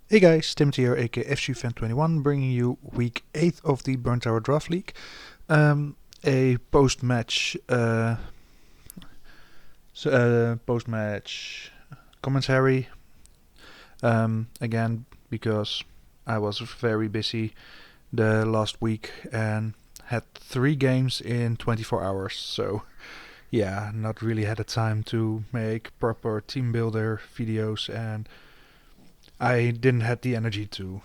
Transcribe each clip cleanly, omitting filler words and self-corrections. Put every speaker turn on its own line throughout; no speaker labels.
Hey guys, Timothy here, aka FCFan21, bringing you week 8 of the Burnt Tower Draft League. A post-match post-match commentary. Again, because I was very busy the last week and had 3 games in 24 hours. So yeah, not really had the time to make proper team builder videos, and I didn't have the energy to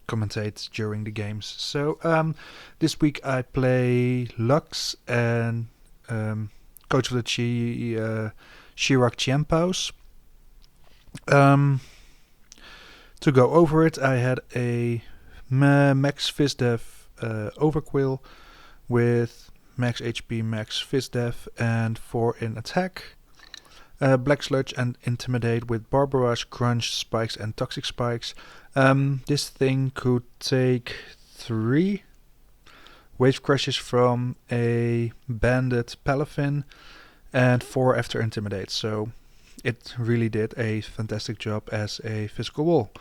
commentate during the games. So this week I play Lux and coach of the Chiraq Chien-Paos. To go over it, I had a max Fizdev Overquill with max HP, max Fizdev, and 4 in attack. Black Sludge and Intimidate with Barbarage, Crunch, Spikes, and Toxic Spikes. This thing could take 3 Wave Crashes from a Bandit Palafin and 4 after Intimidate. So it really did a fantastic job as a physical wall,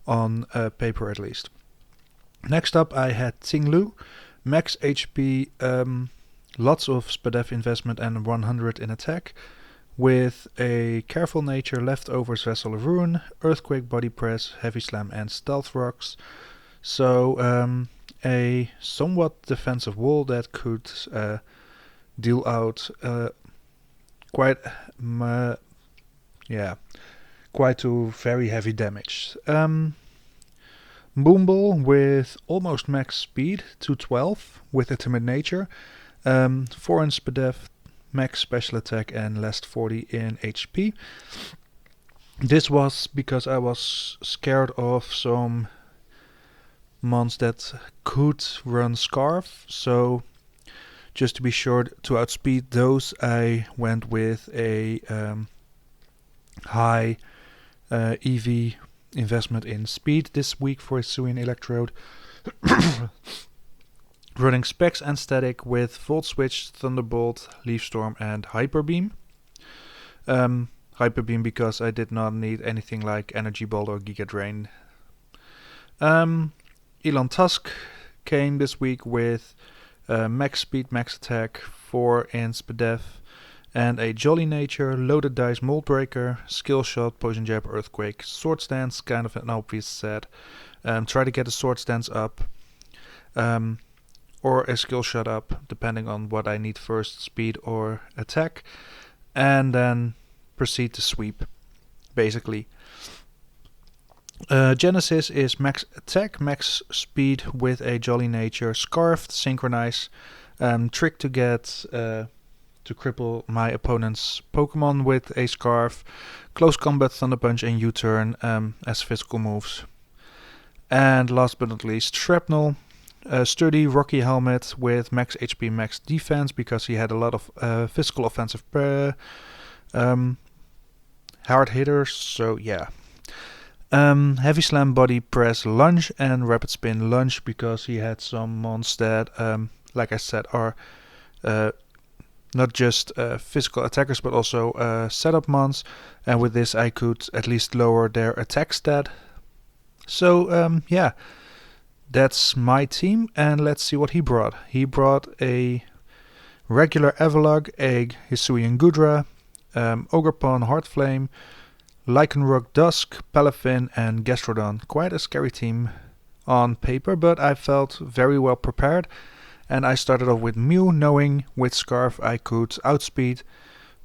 on paper at least. Next up I had Tinglu, max HP, lots of Spadef investment and 100 in attack, with a Careful Nature, Leftovers, Vessel of Ruin, Earthquake, Body Press, Heavy Slam, and Stealth Rocks. So a somewhat defensive wall that could deal out quite to very heavy damage. Boomball with almost max speed, 212 with a timid nature, 4 in Spadef, max special attack, and last 40 in HP. This was because I was scared of some mons that could run Scarf, so just to be sure to outspeed those, I went with a high EV investment in speed this week for Hisuian Electrode. Running Specs and Static with Volt Switch, Thunderbolt, Leaf Storm, and Hyper Beam. Hyper Beam because I did not need anything like Energy Ball or Giga Drain. Elon Tusk came this week with max speed, max attack, 4 in Spadef, and a Jolly Nature, Loaded Dice, Mold Breaker, Skill Shot, Poison Jab, Earthquake, Sword Stance, kind of an obvious set. Try to get a Sword Stance up, or a Skill Shot up, depending on what I need first, speed or attack, and then proceed to sweep, basically. Genesis is max attack, max speed with a Jolly Nature, Scarfed, Synchronize, trick to get to cripple my opponent's Pokemon with a Scarf, Close Combat, Thunder Punch, and U-Turn as physical moves. And last but not least, Shrapnel, sturdy Rocky Helmet with max HP, max defense, because he had a lot of physical offensive hard hitters, so yeah. Heavy Slam, Body Press, Lunge, and Rapid Spin Lunge, because he had some mons that, like I said, are not just physical attackers but also setup mons, and with this I could at least lower their attack stat. So yeah, that's my team, and let's see what he brought. He brought a regular Avalugg, a Hisuian Gudra, Ogerpon, Heartflame, Lycanroc, Dusk, Palafin, and Gastrodon. Quite a scary team on paper, but I felt very well prepared. And I started off with Mew, knowing with Scarf I could outspeed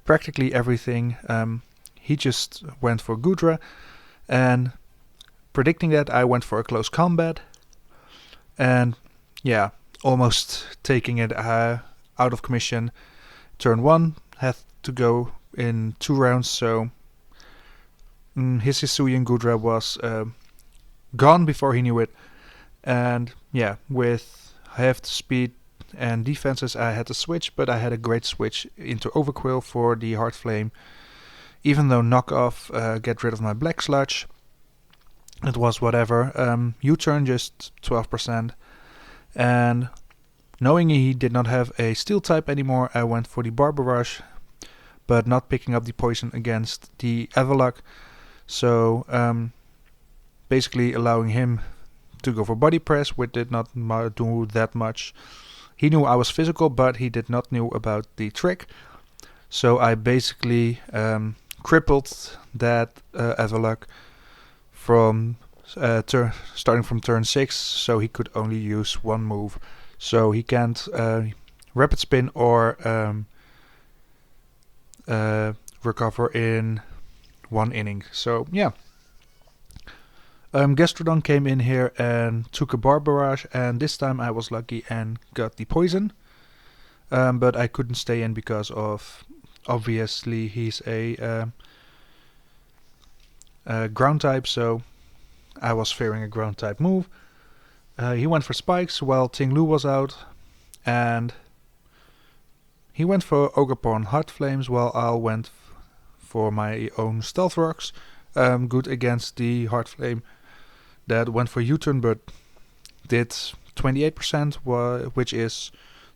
practically everything. He just went for Gudra, and predicting that, I went for a close combat. And yeah, almost taking it out of commission. Turn 1 had to go in 2 rounds, so his Hisuian Gudra was gone before he knew it. And yeah, with half the speed and defenses I had to switch, but I had a great switch into Overquill for the Hard Flame. Even though knockoff get rid of my Black Sludge, it was whatever. U-turn just 12%. And knowing he did not have a Steel type anymore, I went for the Barbarage, but not picking up the poison against the Avalugg. So basically allowing him to go for body press, which did not do that much. He knew I was physical, but he did not know about the trick. So I basically crippled that Avalok from starting from turn 6, so he could only use one move. So he can't rapid spin or recover in one inning. So yeah. Gastrodon came in here and took a bar barrage, and this time I was lucky and got the poison. But I couldn't stay in because of, obviously, he's a ground type, so I was fearing a ground type move. He went for spikes while Ting Lu was out, and he went for Ogerpon Hot Flames while I went for my own Stealth Rocks. Good against the Hard Flame that went for U-turn but did 28%, which is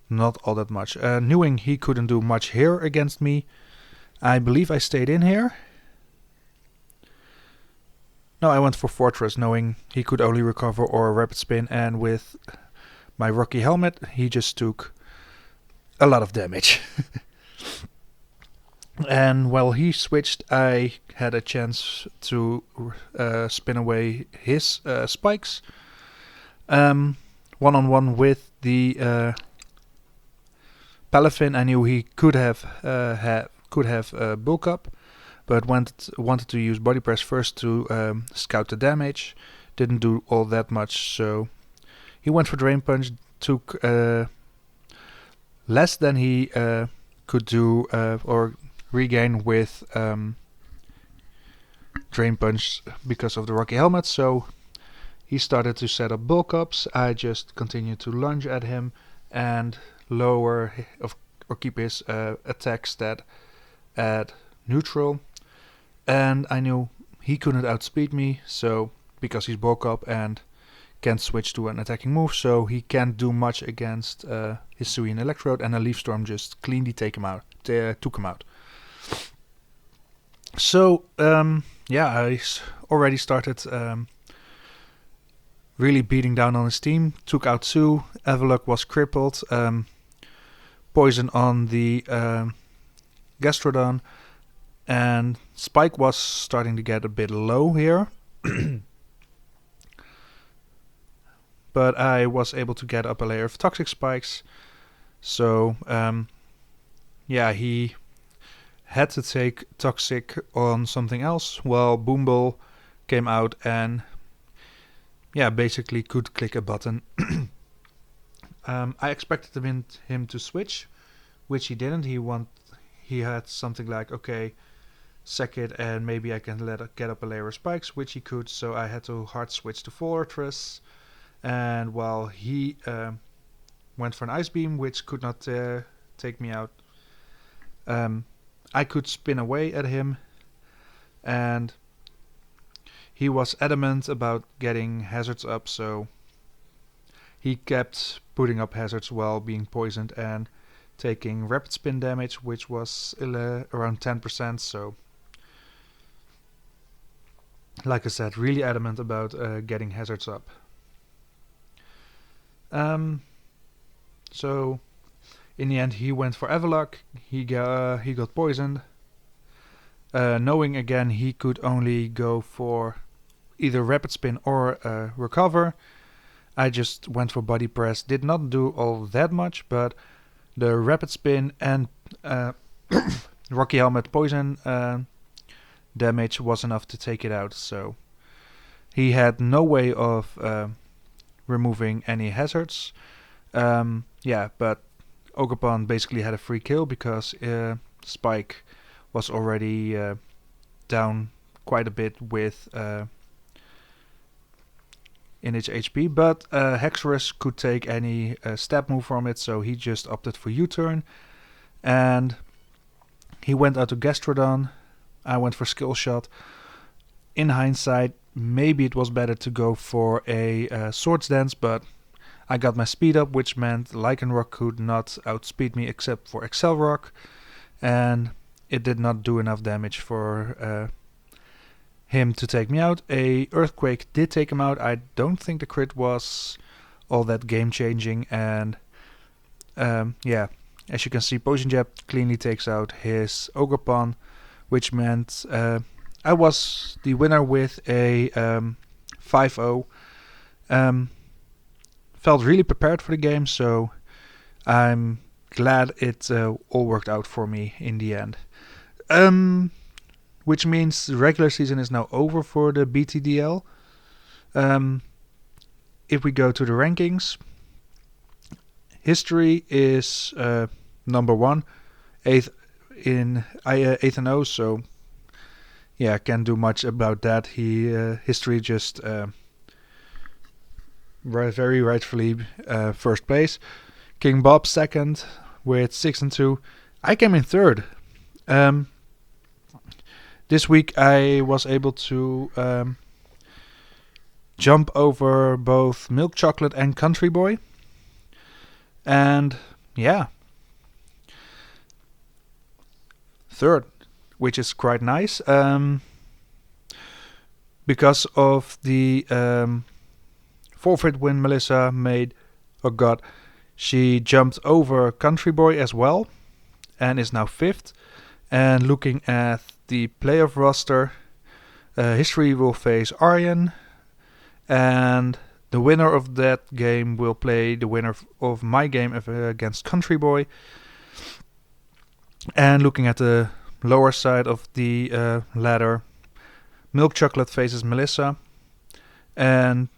not all that much. Knowing he couldn't do much here against me, I believe I stayed in here. No, I went for Fortress, knowing he could only recover or rapid spin, and with my Rocky Helmet, he just took a lot of damage. And while he switched, I had a chance to spin away his spikes. One-on-one with the Palafin, I knew he could have bulk up, but wanted to use body press first to scout the damage. Didn't do all that much, so he went for Drain Punch, took less than he could do or regain with Drain Punch because of the Rocky Helmet, so he started to set up bulk ups. I just continued to lunge at him and lower or keep his attack stat at neutral, and I knew he couldn't outspeed me, so because he's bulk up and can't switch to an attacking move, so he can't do much against Hisuian Electrode, and a Leaf Storm just cleanly took him out. So yeah, I already started really beating down on his team. Took out Sue. Avalok was crippled. Poison on the Gastrodon, and Spike was starting to get a bit low here. But I was able to get up a layer of Toxic Spikes. So yeah, he had to take Toxic on something else, while Boomball came out and yeah, basically could click a button. I expected him to switch, which he didn't. He had something like, okay, sack it and maybe I can get up a layer of spikes, which he could, so I had to hard switch to Fortress. And while he went for an Ice Beam, which could not take me out, I could spin away at him, and he was adamant about getting hazards up, so he kept putting up hazards while being poisoned and taking rapid spin damage, which was around 10%, so like I said, really adamant about getting hazards up. So in the end he went for Avalok. He got poisoned. Knowing again he could only go for either rapid spin or recover, I just went for body press. Did not do all that much, but the rapid spin and Rocky Helmet poison damage was enough to take it out. So he had no way of removing any hazards. Yeah, but Ogerpon basically had a free kill because Spike was already down quite a bit with in its HP, but Hexorus could take any stab move from it, so he just opted for U-turn, and he went out to Gastrodon. I went for Skill Shot. In hindsight, maybe it was better to go for a Swords Dance, but I got my speed up, which meant Lycanroc could not outspeed me except for Accelerock, and it did not do enough damage for him to take me out. A Earthquake did take him out. I don't think the crit was all that game changing, and yeah, as you can see, Poison Jab cleanly takes out his Ogre Pawn, which meant I was the winner with a 5-0. Felt really prepared for the game, so I'm glad it all worked out for me in the end. Which means the regular season is now over for the BTDL. If we go to the rankings, history is number 1, 8th in 8-0. So yeah, can't do much about that. History just very rightfully first place. King Bob second with 6-2. I came in third. This week I was able to jump over both Milk Chocolate and Country Boy. And yeah, third, which is quite nice. Because of the forfeit win Melissa made, she jumped over Country Boy as well and is now 5th. And looking at the playoff roster, History will face Aryan, and the winner of that game will play the winner of my game against Country Boy. And looking at the lower side of the ladder, Milk Chocolate faces Melissa. And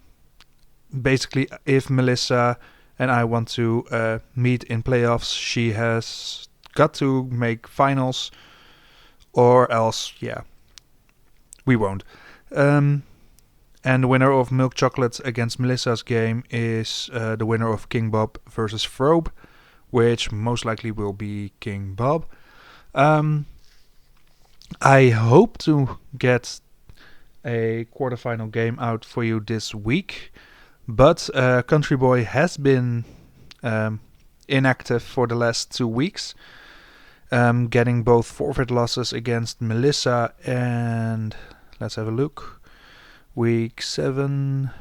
basically, if Melissa and I want to meet in playoffs, she has got to make finals, or else, yeah, we won't. And the winner of Milk Chocolate against Melissa's game is the winner of King Bob versus Frobe, which most likely will be King Bob. I hope to get a quarterfinal game out for you this week, but Country Boy has been inactive for the last 2 weeks, getting both forfeit losses against Melissa and, let's have a look, week 7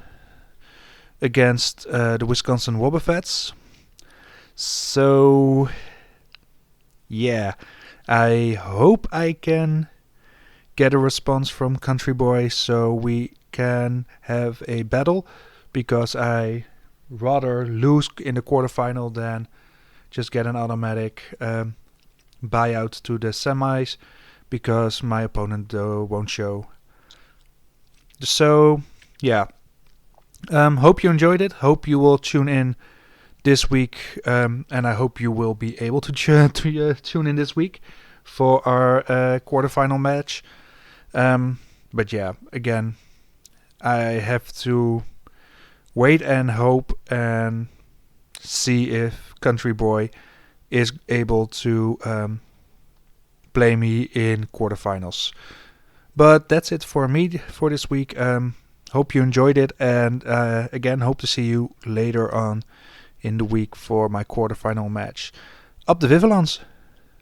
against the Wisconsin Wobbuffets. So yeah, I hope I can get a response from Country Boy so we can have a battle, because I rather lose in the quarterfinal than just get an automatic buyout to the semis, because my opponent won't show. So yeah, hope you enjoyed it. Hope you will tune in this week, and I hope you will be able to tune in this week for our quarterfinal match. But yeah, again, I have to wait and hope and see if Country Boy is able to play me in quarterfinals. But that's it for me for this week. Hope you enjoyed it, and again, hope to see you later on in the week for my quarterfinal match. Up the Vivillons!